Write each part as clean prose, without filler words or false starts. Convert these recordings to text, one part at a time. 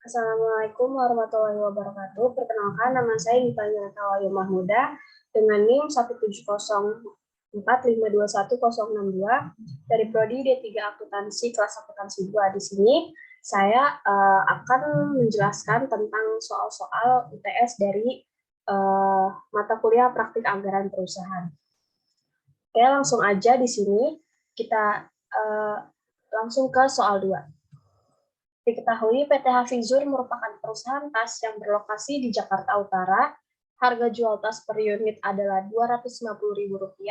Assalamualaikum warahmatullahi wabarakatuh. Perkenalkan, nama saya Nita Wahyu Mahmuda dengan NIM 17045210062 dari Prodi D3 Akuntansi kelas akuntansi 2. Di sini saya akan menjelaskan tentang soal-soal UTS dari mata kuliah praktik anggaran perusahaan. Oke, langsung aja di sini kita langsung ke soal 2. Diketahui PT Hafizur merupakan perusahaan tas yang berlokasi di Jakarta Utara. Harga jual tas per unit adalah Rp250.000.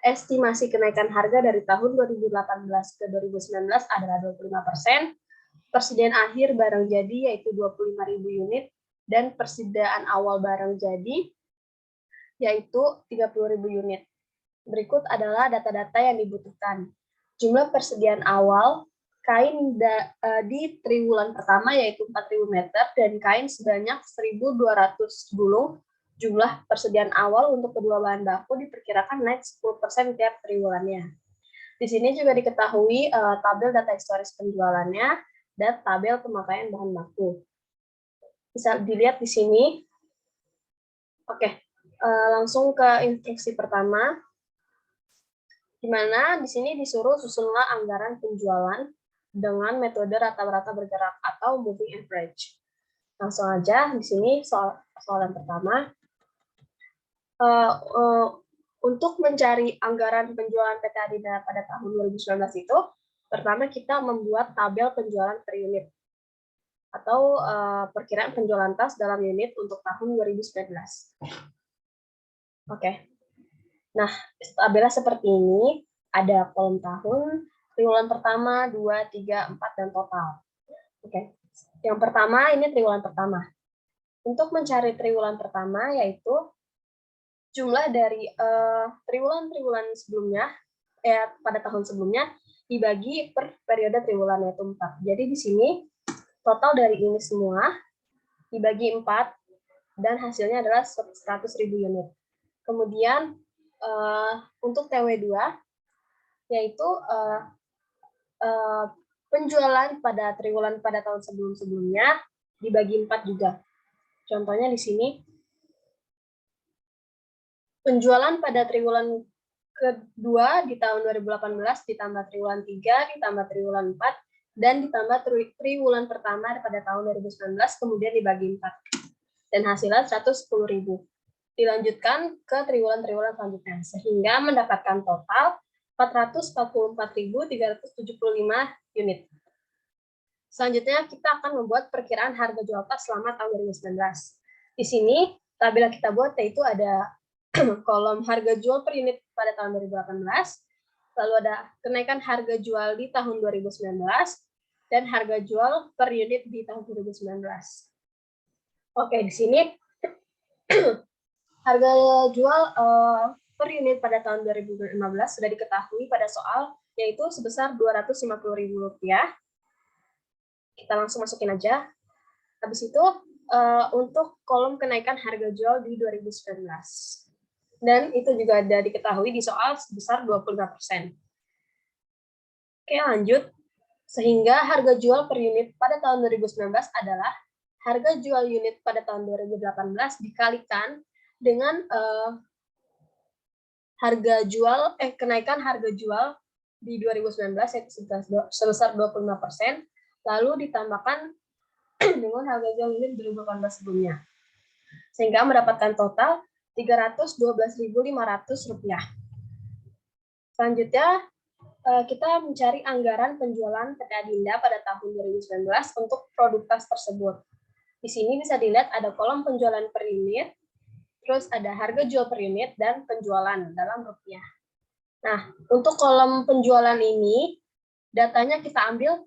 Estimasi kenaikan harga dari tahun 2018 ke 2019 adalah 25%. Persediaan akhir barang jadi yaitu 25.000 unit dan persediaan awal barang jadi yaitu 30.000 unit. Berikut adalah data-data yang dibutuhkan. Jumlah persediaan awal kain di triwulan pertama yaitu 4.000 meter dan kain sebanyak 1.200 gulung. Jumlah persediaan awal untuk kedua bahan baku diperkirakan naik 10% tiap triwulannya. Di sini juga diketahui tabel data historis penjualannya dan tabel pemakaian bahan baku. Bisa dilihat di sini. Oke, langsung ke instruksi pertama, di mana di sini disuruh susunlah anggaran penjualan dengan metode rata-rata bergerak atau moving average. Langsung aja di sini soal yang pertama. Untuk mencari anggaran penjualan PT Adinda pada tahun 2019 itu, pertama kita membuat tabel penjualan per unit atau perkiraan penjualan tas dalam unit untuk tahun 2019. Oke. Nah, tabelnya seperti ini, ada kolom tahun, triwulan pertama, 2, 3, 4, dan total. Oke. Yang pertama, ini triwulan pertama. Untuk mencari triwulan pertama, yaitu jumlah dari triwulan-triwulan sebelumnya, pada tahun sebelumnya, dibagi per periode triwulan, yaitu 4. Jadi di sini, total dari ini semua, dibagi 4, dan hasilnya adalah 100.000 unit. Kemudian, untuk TW2, yaitu penjualan pada triwulan pada tahun sebelum-sebelumnya dibagi 4 juga. Contohnya di sini, penjualan pada triwulan kedua di tahun 2018 ditambah triwulan 3 ditambah triwulan 4 dan ditambah triwulan pertama pada tahun 2019 kemudian dibagi 4. Dan hasilnya 110.000. Dilanjutkan ke triwulan-triwulan selanjutnya sehingga mendapatkan total 444.375 unit. Selanjutnya kita akan membuat perkiraan harga jual tas selama tahun 2019. Di sini tabel yang kita buat yaitu ada kolom harga jual per unit pada tahun 2018, lalu ada kenaikan harga jual di tahun 2019 dan harga jual per unit di tahun 2019. Oke, di sini harga jual per unit pada tahun 2015 sudah diketahui pada soal, yaitu sebesar Rp250.000. Kita langsung masukin aja. Habis itu, untuk kolom kenaikan harga jual di 2019. Dan itu juga ada diketahui di soal sebesar 25%. Oke, lanjut. Sehingga harga jual per unit pada tahun 2019 adalah harga jual unit pada tahun 2018 dikalikan dengan kenaikan harga jual di 2019 yaitu sebesar 25%, lalu ditambahkan dengan harga jual unit 2018 sebelumnya. Sehingga mendapatkan total Rp312.500. Selanjutnya, kita mencari anggaran penjualan PT Adinda pada tahun 2019 untuk produk tas tersebut. Di sini bisa dilihat ada kolom penjualan per unit, terus ada harga jual per unit, dan penjualan dalam rupiah. Nah, untuk kolom penjualan ini, datanya kita ambil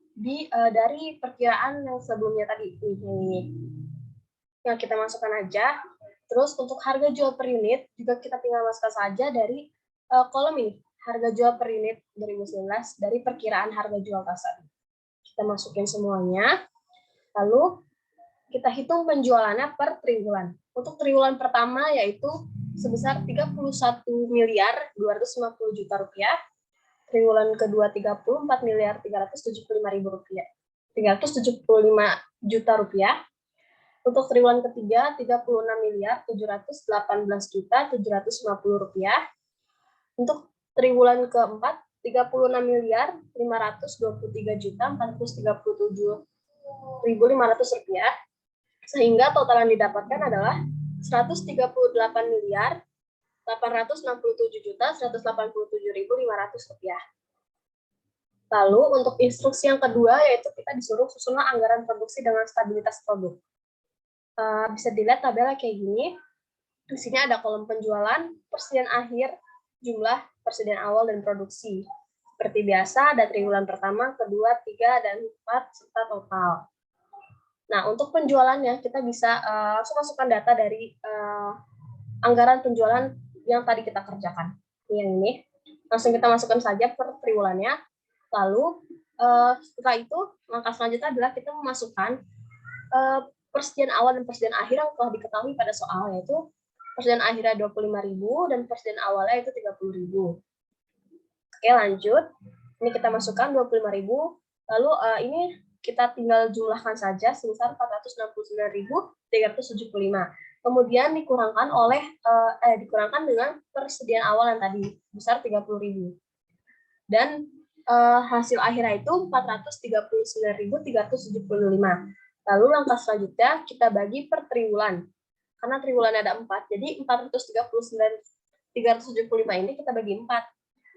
dari perkiraan yang sebelumnya tadi. Ini. Yang kita masukkan aja. Terus untuk harga jual per unit, juga kita tinggal masukkan saja dari kolom ini. Harga jual per unit 2019 dari perkiraan harga jual tas. Kita masukin semuanya. Lalu kita hitung penjualannya per triwulan. Untuk triwulan pertama yaitu sebesar Rp31.250.000. Triwulan kedua Rp34.375.000. 375 juta rupiah. Untuk triwulan ketiga 36.718.750 rupiah. Untuk triwulan keempat 36.523.437.500 rupiah. Sehingga total yang didapatkan adalah 138.867.187.500 rupiah. Lalu untuk instruksi yang kedua yaitu kita disuruh susunlah anggaran produksi dengan stabilitas produk. Bisa dilihat tabelnya kayak gini. Di sini ada kolom penjualan, persediaan akhir, jumlah, persediaan awal, dan produksi. Seperti biasa ada triwulan pertama, kedua, 3, dan 4 serta total. Nah, untuk penjualannya kita bisa masukkan data dari anggaran penjualan yang tadi kita kerjakan. Yang ini langsung kita masukkan saja per triwulannya. Lalu setelah itu langkah selanjutnya adalah kita memasukkan persediaan awal dan persediaan akhir yang telah diketahui pada soal, yaitu persediaan akhirnya 25.000 dan persediaan awalnya itu 30.000. Oke, lanjut. Ini kita masukkan 25.000. Lalu ini kita tinggal jumlahkan saja sebesar 469.375. Kemudian dikurangkan dikurangkan dengan persediaan awal yang tadi besar 30.000. Dan hasil akhirnya itu 439.375. Lalu langkah selanjutnya kita bagi per triwulan. Karena triwulan ada 4, jadi 439.375 ini kita bagi 4.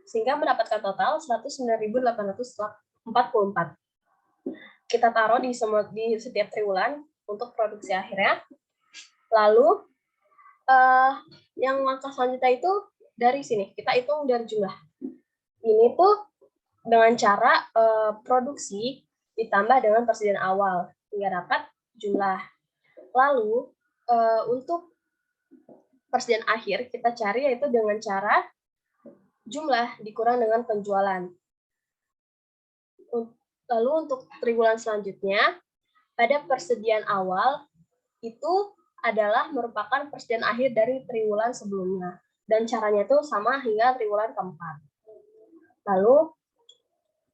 Sehingga mendapatkan total 109.844. Kita taruh di setiap triwulan untuk produksi akhirnya. Lalu yang langkah selanjutnya itu dari sini, kita hitung dari jumlah. Ini tuh dengan cara produksi ditambah dengan persediaan awal hingga dapat jumlah. Lalu untuk persediaan akhir kita cari yaitu dengan cara jumlah dikurang dengan penjualan. Lalu untuk triwulan selanjutnya pada persediaan awal itu adalah merupakan persediaan akhir dari triwulan sebelumnya dan caranya itu sama hingga triwulan keempat. Lalu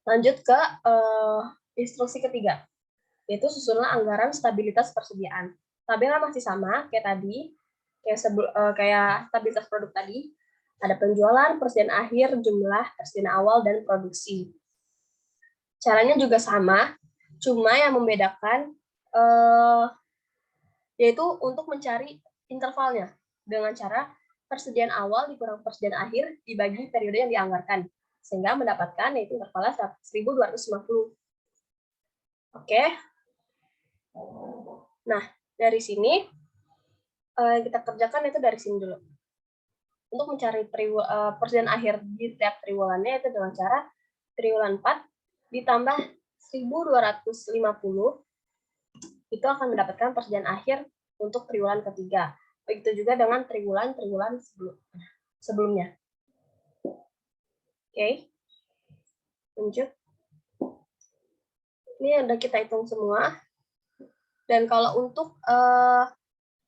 lanjut ke instruksi ketiga, yaitu susunlah anggaran stabilitas persediaan. Tabelnya masih sama kayak tadi, kayak stabilitas produk tadi. Ada penjualan, persediaan akhir, jumlah, persediaan awal, dan produksi. Caranya juga sama, cuma yang membedakan yaitu untuk mencari intervalnya dengan cara persediaan awal dikurang persediaan akhir dibagi periode yang dianggarkan. Sehingga mendapatkan yaitu intervalnya 1.250. Oke. Nah, dari sini kita kerjakan itu dari sini dulu. Untuk mencari persediaan akhir di setiap triwulannya itu dengan cara triwulan 4 ditambah 1.250 itu akan mendapatkan persediaan akhir untuk triwulan ketiga. Begitu juga dengan triwulan sebelumnya. Oke, lanjut. Ini udah kita hitung semua. Dan kalau untuk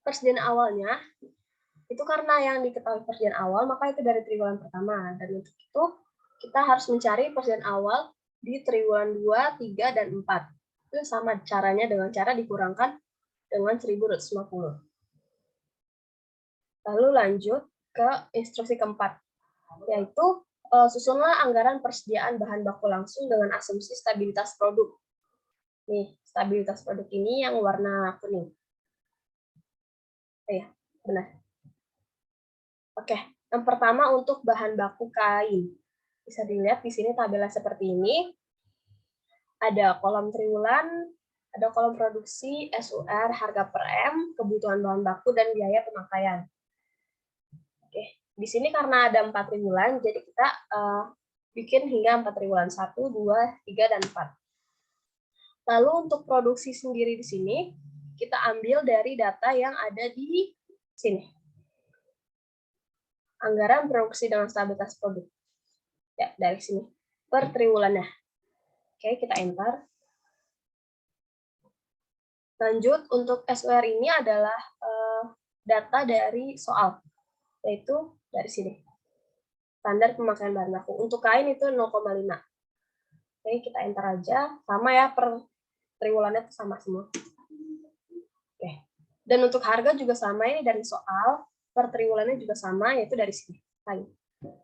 persediaan awalnya, itu karena yang diketahui persediaan awal, maka itu dari triwulan pertama. Dan untuk itu, kita harus mencari persediaan awal di triwulan 2, 3, dan 4. Itu sama caranya dengan cara dikurangkan dengan 1.250. Lalu lanjut ke instruksi keempat, yaitu susunlah anggaran persediaan bahan baku langsung dengan asumsi stabilitas produk. Nih, stabilitas produk ini yang warna kuning. Ya, benar. Oke, yang pertama untuk bahan baku kain. Bisa dilihat di sini tabelnya seperti ini. Ada kolom triwulan, ada kolom produksi, SUR, harga per M, kebutuhan bahan baku, dan biaya pemakaian. Oke, di sini karena ada 4 triwulan, jadi kita bikin hingga 4 triwulan, 1, 2, 3, dan 4. Lalu untuk produksi sendiri di sini, kita ambil dari data yang ada di sini. Anggaran produksi dengan stabilitas produk. Ya, dari sini. Per triwulannya. Oke, kita enter. Lanjut, untuk SUR ini adalah data dari soal, yaitu dari sini. Standar pemakaian bahan baku. Untuk kain itu 0,5. Oke, kita enter aja. Sama ya, per triwulannya itu sama semua. Oke. Dan untuk harga juga sama, ini dari soal per triwulannya juga sama, yaitu dari sini.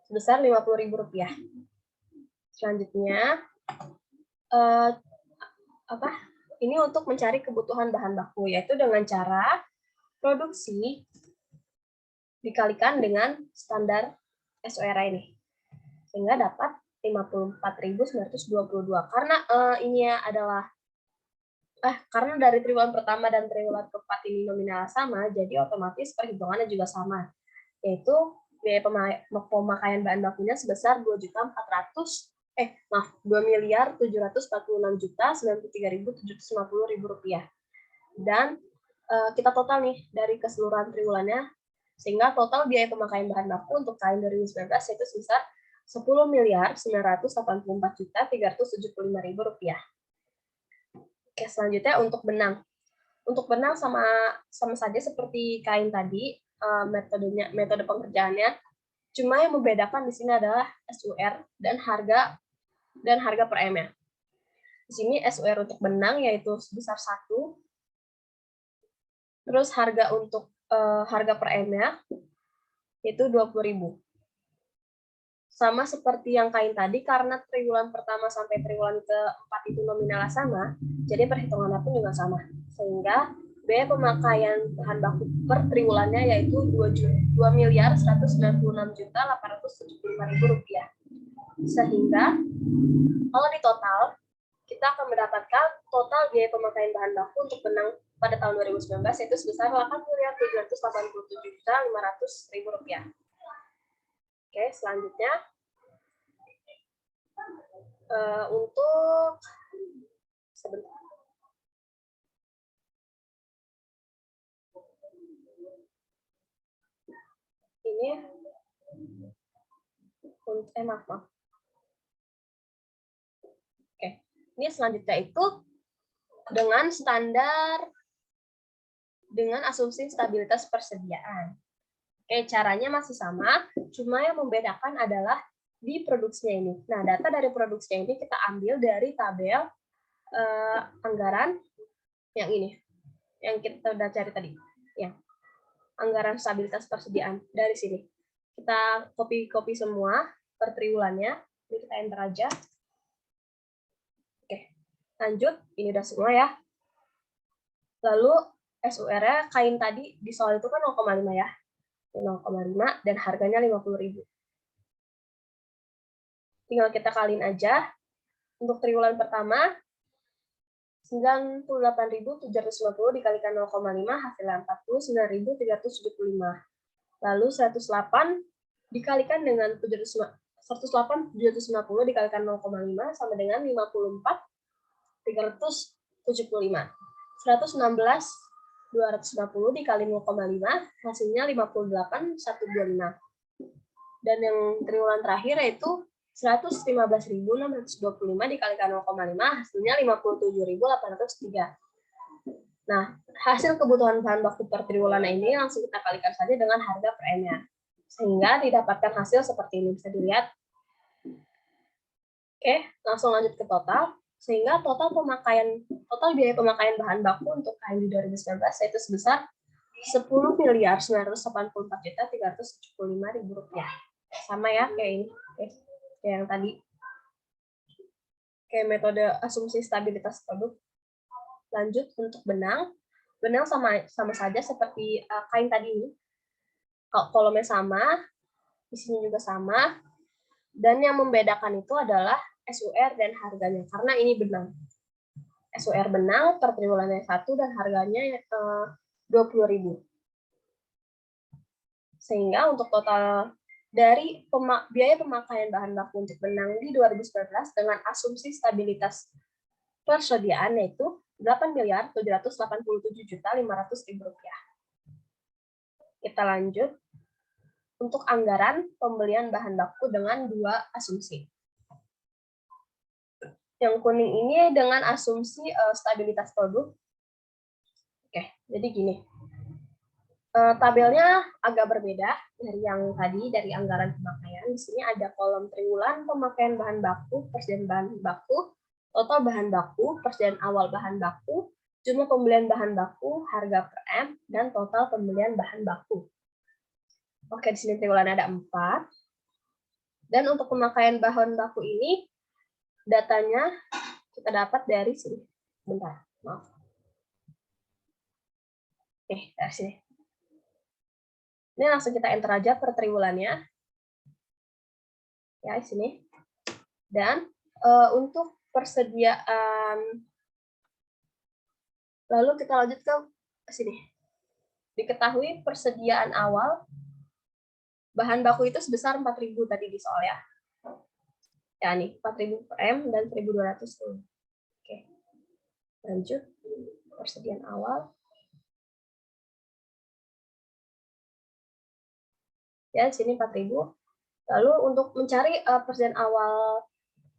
Sebesar Rp50.000. Selanjutnya, ini untuk mencari kebutuhan bahan baku, yaitu dengan cara produksi dikalikan dengan standar SORA ini, sehingga dapat 54.922. Karena ini adalah karena dari triwulan pertama dan triwulan keempat ini nominal sama, jadi otomatis perhitungannya juga sama, yaitu biaya pemakaian bahan bakunya sebesar Rp2.746.943.750.000. Dan kita total nih dari keseluruhan triwulannya, sehingga total biaya pemakaian bahan baku untuk tahun 2019 yaitu sebesar Rp10.984.375.000. Oke, selanjutnya untuk benang. Untuk benang sama saja seperti kain tadi, metode pengerjaannya. Cuma yang membedakan di sini adalah SUR dan harga per M-nya. Di sini SUR untuk benang yaitu sebesar 1. Terus harga per M-nya yaitu 20.000. Sama seperti yang kain tadi, karena triwulan pertama sampai triwulan keempat itu nominalnya sama, jadi perhitungannya pun juga sama. Sehingga biaya pemakaian bahan baku per triwulannya yaitu Rp2.196.875.000. Sehingga kalau di total, kita akan mendapatkan total biaya pemakaian bahan baku untuk benang pada tahun 2019 yaitu sebesar Rp8.787.500.000. Oke, selanjutnya untuk sebentar. Ini maaf. Oke, ini selanjutnya itu dengan asumsi stabilitas persediaan. Oke, caranya masih sama, cuma yang membedakan adalah di produksinya ini. Nah, data dari produksinya ini kita ambil dari tabel anggaran yang ini, yang kita udah cari tadi. Ya, anggaran stabilitas persediaan dari sini. Kita copy semua per triwulannya. Ini kita enter aja. Oke, lanjut. Ini udah semua ya. Lalu SUR-nya kain tadi di soal itu kan 0,5 ya. 0,5 dan harganya 50.000. Tinggal kita kaliin aja. Untuk triwulan pertama 98.750 dikalikan 0,5 hasilnya 49.375. Lalu 108 dikalikan dengan 108.750 dikalikan 0,5 sama dengan 54.375. 116.250 dikali 0,5 hasilnya 58.125. Dan yang triwulan terakhir yaitu 115.625 dikalikan 0,5 hasilnya 57.803. Nah, hasil kebutuhan bahan baku per triwulan ini langsung kita kalikan saja dengan harga per M-nya. Sehingga didapatkan hasil seperti ini, bisa dilihat. Oke, langsung lanjut ke total. Sehingga total biaya pemakaian bahan baku untuk kain di 2019 yaitu sebesar Rp10.984.375.000. Sama ya kayak ini. Oke, kayak yang tadi. Kayak metode asumsi stabilitas produk. Lanjut untuk benang. Benang sama saja seperti kain tadi ini. Kolomnya sama, di sini juga sama. Dan yang membedakan itu adalah SUR dan harganya, karena ini benang. SUR benang per triwulannya 1 dan harganya 20.000. Sehingga untuk total dari biaya pemakaian bahan baku untuk benang di 2019 dengan asumsi stabilitas persediaan yaitu Rp8.787.500.000. Kita lanjut untuk anggaran pembelian bahan baku dengan dua asumsi. Yang kuning ini dengan asumsi stabilitas produk. Oke, jadi gini. Tabelnya agak berbeda dari yang tadi, dari anggaran pemakaian. Di sini ada kolom triwulan pemakaian bahan baku, persediaan bahan baku, total bahan baku, persediaan awal bahan baku, jumlah pembelian bahan baku, harga per M, dan total pembelian bahan baku. Oke, di sini triwulan ada 4. Dan untuk pemakaian bahan baku ini, datanya kita dapat dari sini. Bentar, maaf. Oke, dari sini. Ini langsung kita enter aja per triwulannya. Ya, di sini. Dan untuk persediaan, lalu kita lanjut ke sini. Diketahui persediaan awal bahan baku itu sebesar 4.000 tadi di soal ya. Ya nih, 4.000 per M dan 1.200 tuh. Oke. Lanjut persediaan awal. Ya, sini 4.000. Lalu untuk mencari persediaan awal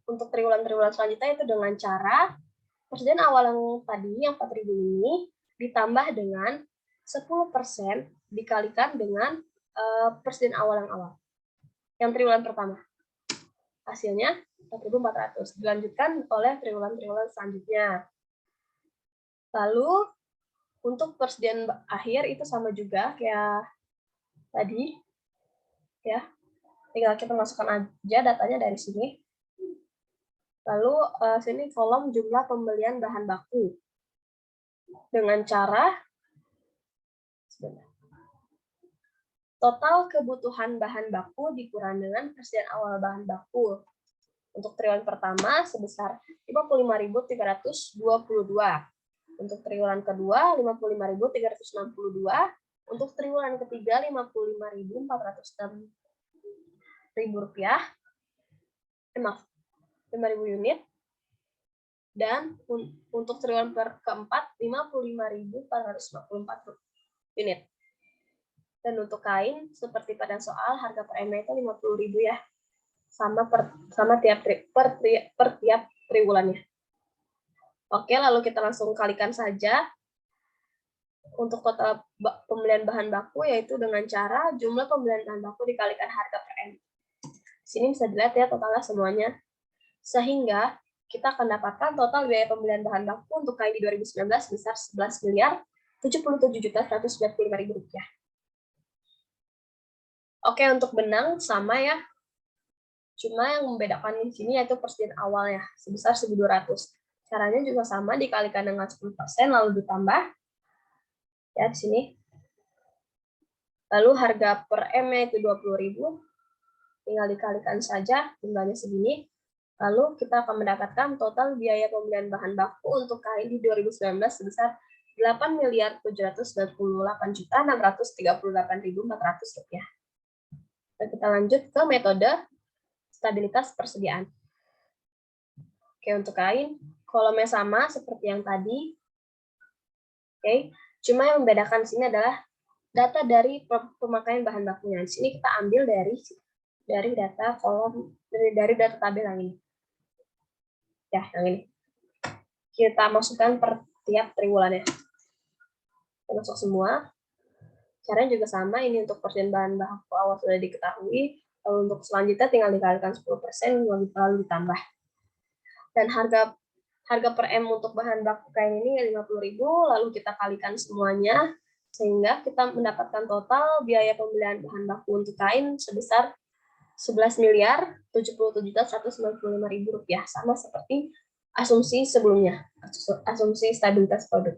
untuk triwulan-triwulan selanjutnya itu dengan cara persediaan awal yang tadi yang 4.000 ini ditambah dengan 10% dikalikan dengan persediaan awal yang awal. Yang triwulan pertama. Hasilnya 4.400. Dilanjutkan oleh triwulan-triwulan selanjutnya. Lalu untuk persediaan akhir itu sama juga kayak tadi. Ya. Tinggal kita masukkan aja datanya dari sini. Lalu sini kolom jumlah pembelian bahan baku. Dengan cara total kebutuhan bahan baku dikurang dengan persediaan awal bahan baku. Untuk triwulan pertama sebesar 55.322. Untuk triwulan kedua 55.362. Untuk triwulan ketiga 55.406 rupiah. Maaf, 5.000 unit. Dan untuk triwulan keempat 55.454 unit. Dan untuk kain seperti pada soal harga per M itu 50.000 ya. Sama tiap triwulannya. Oke, lalu kita langsung kalikan saja untuk total pembelian bahan baku yaitu dengan cara jumlah pembelian bahan baku dikalikan harga per M. Sini bisa dilihat ya totalnya semuanya. Sehingga kita akan dapatkan total biaya pembelian bahan baku untuk kain di 2019 sebesar 11.077.195.000 rupiah. Oke, untuk benang sama ya. Cuma yang membedakan di sini yaitu persediaan awalnya sebesar 1.200. Caranya juga sama, dikalikan dengan 10% lalu ditambah ya di sini. Lalu harga per M-nya itu 20.000. Tinggal dikalikan saja jumlahnya segini. Lalu kita akan mendapatkan total biaya pembelian bahan baku untuk kain di 2019 sebesar 8.798.638.400 rupiah. Dan kita lanjut ke metode stabilitas persediaan. Oke, untuk kain, kolomnya sama seperti yang tadi. Oke, cuma yang membedakan di sini adalah data dari pemakaian bahan bakunya. Di sini kita ambil dari data kolom, dari data tabel yang ini. Ya, yang ini. Kita masukkan per tiap triwulannya. Kita masuk semua. Caranya juga sama, ini untuk persediaan bahan baku awal sudah diketahui. Lalu untuk selanjutnya tinggal dikalikan 10%, lalu ditambah. Dan harga per M untuk bahan baku kain ini 50.000, lalu kita kalikan semuanya, sehingga kita mendapatkan total biaya pembelian bahan baku untuk kain sebesar 11.077.195.000 rupiah, sama seperti asumsi sebelumnya, asumsi stabilitas produk.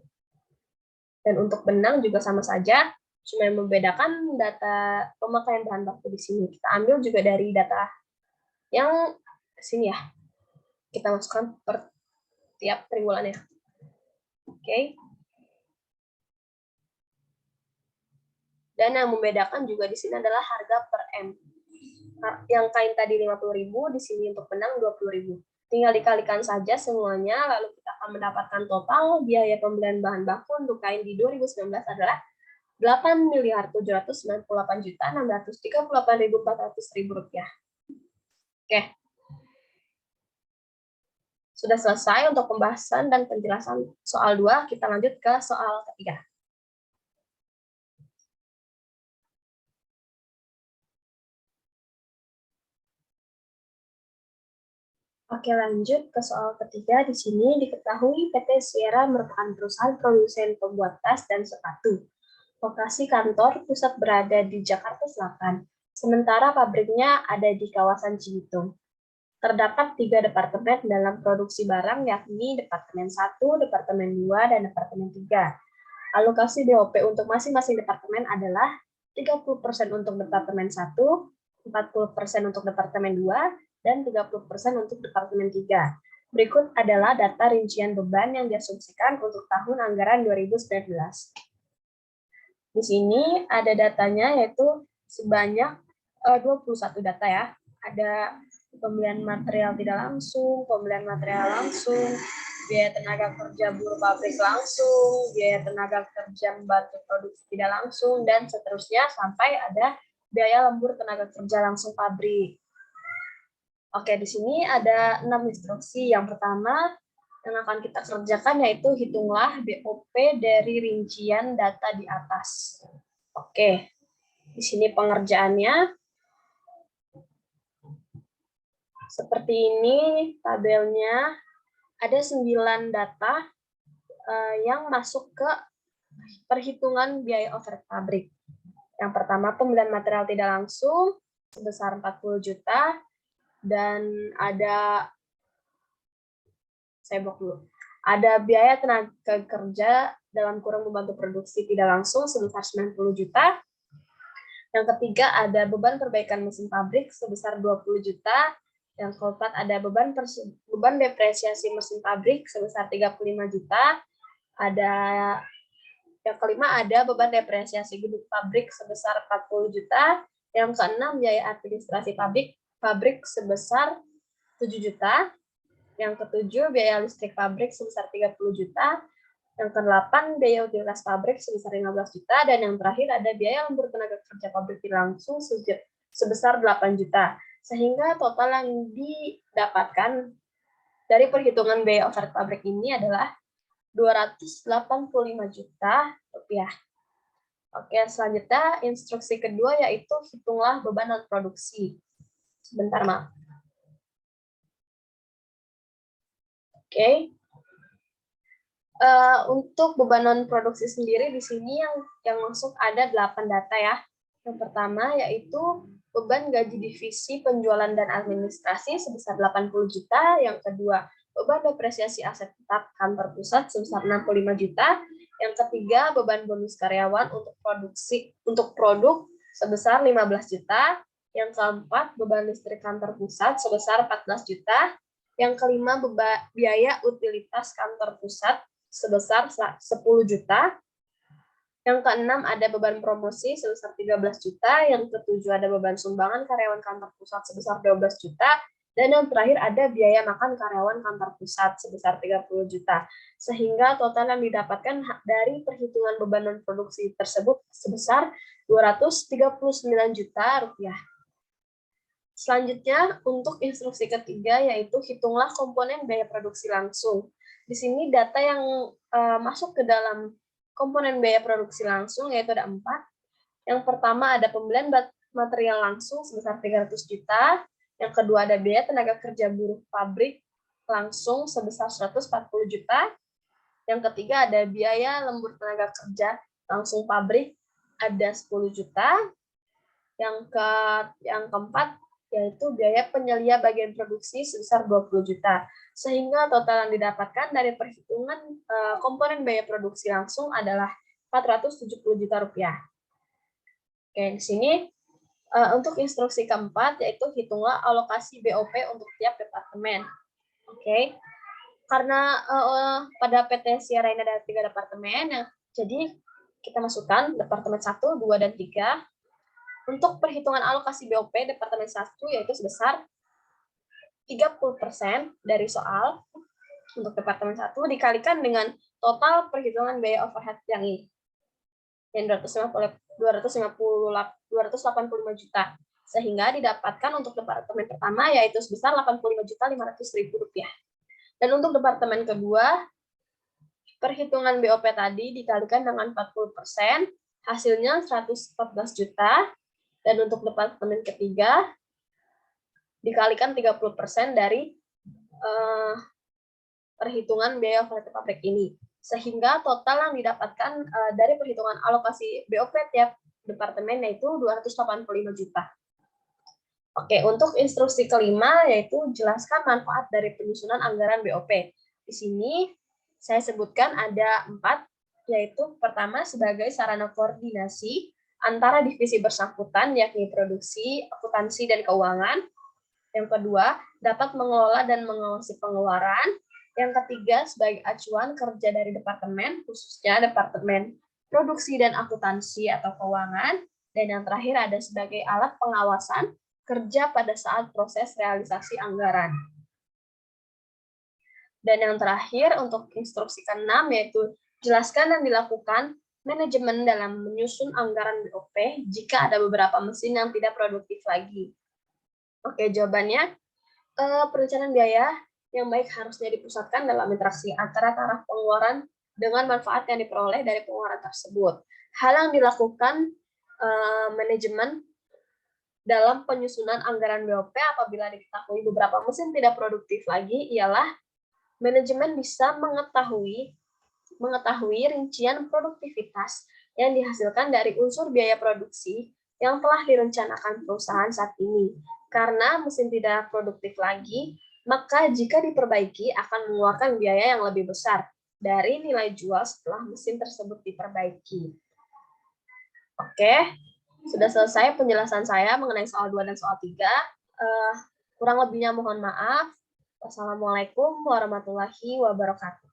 Dan untuk benang juga sama saja, cuma yang membedakan data pemakaian bahan baku di sini. Kita ambil juga dari data yang sini ya. Kita masukkan per tiap triwulannya. Oke. Dan yang membedakan juga di sini adalah harga per M. Yang kain tadi 50.000, di sini untuk benang 20.000. Tinggal dikalikan saja semuanya, lalu kita akan mendapatkan total biaya pembelian bahan baku untuk kain di 2019 adalah 8.798.638.400 rupiah. Oke. Sudah selesai untuk pembahasan dan penjelasan soal 2, kita lanjut ke soal ketiga. Oke, lanjut ke soal ketiga. Di sini diketahui PT Sierra merupakan perusahaan produsen pembuat tas dan sepatu. Lokasi kantor pusat berada di Jakarta Selatan, sementara pabriknya ada di kawasan Cibitung. Terdapat 3 departemen dalam produksi barang, yakni Departemen 1, Departemen 2, dan Departemen 3. Alokasi BOP untuk masing-masing departemen adalah 30% untuk Departemen 1, 40% untuk Departemen 2, dan 30% untuk Departemen 3. Berikut adalah data rincian beban yang diasumsikan untuk tahun anggaran 2019. Di sini ada datanya, yaitu sebanyak 21 data ya. Ada pembelian material tidak langsung, pembelian material langsung, biaya tenaga kerja buruh pabrik langsung, biaya tenaga kerja membantu produksi tidak langsung, dan seterusnya sampai ada biaya lembur tenaga kerja langsung pabrik. Oke, di sini ada 6 instruksi. Yang pertama yang akan kita kerjakan yaitu hitunglah BOP dari rincian data di atas. Oke, di sini pengerjaannya. Seperti ini tabelnya, ada 9 data yang masuk ke perhitungan biaya overhead pabrik. Yang pertama, pembelian material tidak langsung sebesar 40 juta, dan ada, saya blok dulu, ada biaya tenaga kerja dalam kurang membantu produksi tidak langsung sebesar 90 juta. Yang ketiga, ada beban perbaikan mesin pabrik sebesar 20 juta. Yang keempat, ada beban depresiasi mesin pabrik sebesar 35 juta. Yang kelima, ada beban depresiasi gedung pabrik sebesar 40 juta. Yang keenam, biaya administrasi pabrik sebesar 7 juta. Yang ketujuh, biaya listrik pabrik sebesar 30 juta. Yang ke-8, biaya utilitas pabrik sebesar 15 juta. Dan yang terakhir, ada biaya lembur tenaga kerja pabrik langsung sebesar 8 juta. Sehingga total yang didapatkan dari perhitungan biaya overhead pabrik ini adalah 285 juta rupiah. Oke, selanjutnya instruksi kedua yaitu hitunglah beban non produksi. Sebentar, maaf. Oke. Untuk beban non produksi sendiri di sini yang masuk ada 8 data ya. Yang pertama yaitu beban gaji divisi penjualan dan administrasi sebesar 80 juta. Yang kedua, beban depresiasi aset tetap kantor pusat sebesar 65 juta. Yang ketiga, beban bonus karyawan untuk produk sebesar 15 juta. Yang keempat, beban listrik kantor pusat sebesar 14 juta. Yang kelima, biaya utilitas kantor pusat sebesar 10 juta. Yang keenam, ada beban promosi sebesar 13 juta. Yang ketujuh, ada beban sumbangan karyawan kantor pusat sebesar 12 juta. Dan yang terakhir, ada biaya makan karyawan kantor pusat sebesar 30 juta. Sehingga total yang didapatkan dari perhitungan beban non produksi tersebut sebesar 239 juta rupiah. Selanjutnya, untuk instruksi ketiga, yaitu hitunglah komponen biaya produksi langsung. Di sini data yang masuk ke dalam komponen biaya produksi langsung, yaitu ada 4. Yang pertama, ada pembelian material langsung sebesar 300 juta. Yang kedua, ada biaya tenaga kerja buruh pabrik langsung sebesar 140 juta. Yang ketiga, ada biaya lembur tenaga kerja langsung pabrik, ada 10 juta. Yang keempat, yaitu biaya penyelia bagian produksi sebesar 20 juta. Sehingga total yang didapatkan dari perhitungan komponen biaya produksi langsung adalah 470 juta rupiah. Oke, di sini untuk instruksi keempat, yaitu hitunglah alokasi BOP untuk tiap departemen. Oke, karena pada PT Sierra ini ada 3 departemen, jadi kita masukkan departemen 1, 2, dan 3. Untuk perhitungan alokasi BOP Departemen 1 yaitu sebesar 30% dari soal untuk Departemen 1 dikalikan dengan total perhitungan biaya overhead yang ini. Yang 285 juta. Sehingga didapatkan untuk departemen pertama yaitu sebesar 85.500.000 rupiah. Dan untuk departemen kedua, perhitungan BOP tadi dikalikan dengan 40%, hasilnya 114 juta. Dan untuk departemen ketiga, dikalikan 30% dari eh, perhitungan biaya operatif pabrik ini. Sehingga total yang didapatkan dari perhitungan alokasi BOP tiap departemen yaitu 285 juta. Oke, untuk instruksi kelima yaitu jelaskan manfaat dari penyusunan anggaran BOP. Di sini saya sebutkan ada 4, yaitu pertama sebagai sarana koordinasi antara divisi bersangkutan yakni produksi, akuntansi, dan keuangan. Yang kedua, dapat mengelola dan mengawasi pengeluaran. Yang ketiga, sebagai acuan kerja dari departemen, khususnya departemen produksi dan akuntansi atau keuangan. Dan yang terakhir ada sebagai alat pengawasan kerja pada saat proses realisasi anggaran. Dan yang terakhir untuk instruksi ke-6 yaitu jelaskan dan dilakukan manajemen dalam menyusun anggaran BOP jika ada beberapa mesin yang tidak produktif lagi. Oke, jawabannya perencanaan biaya yang baik harusnya dipusatkan dalam interaksi antara taraf pengeluaran dengan manfaat yang diperoleh dari pengeluaran tersebut. Hal yang dilakukan manajemen dalam penyusunan anggaran BOP apabila diketahui beberapa mesin tidak produktif lagi ialah manajemen bisa mengetahui rincian produktivitas yang dihasilkan dari unsur biaya produksi yang telah direncanakan perusahaan saat ini. Karena mesin tidak produktif lagi, maka jika diperbaiki akan mengeluarkan biaya yang lebih besar dari nilai jual setelah mesin tersebut diperbaiki. Oke, sudah selesai penjelasan saya mengenai soal 2 dan soal 3. Kurang lebihnya mohon maaf. Wassalamualaikum warahmatullahi wabarakatuh.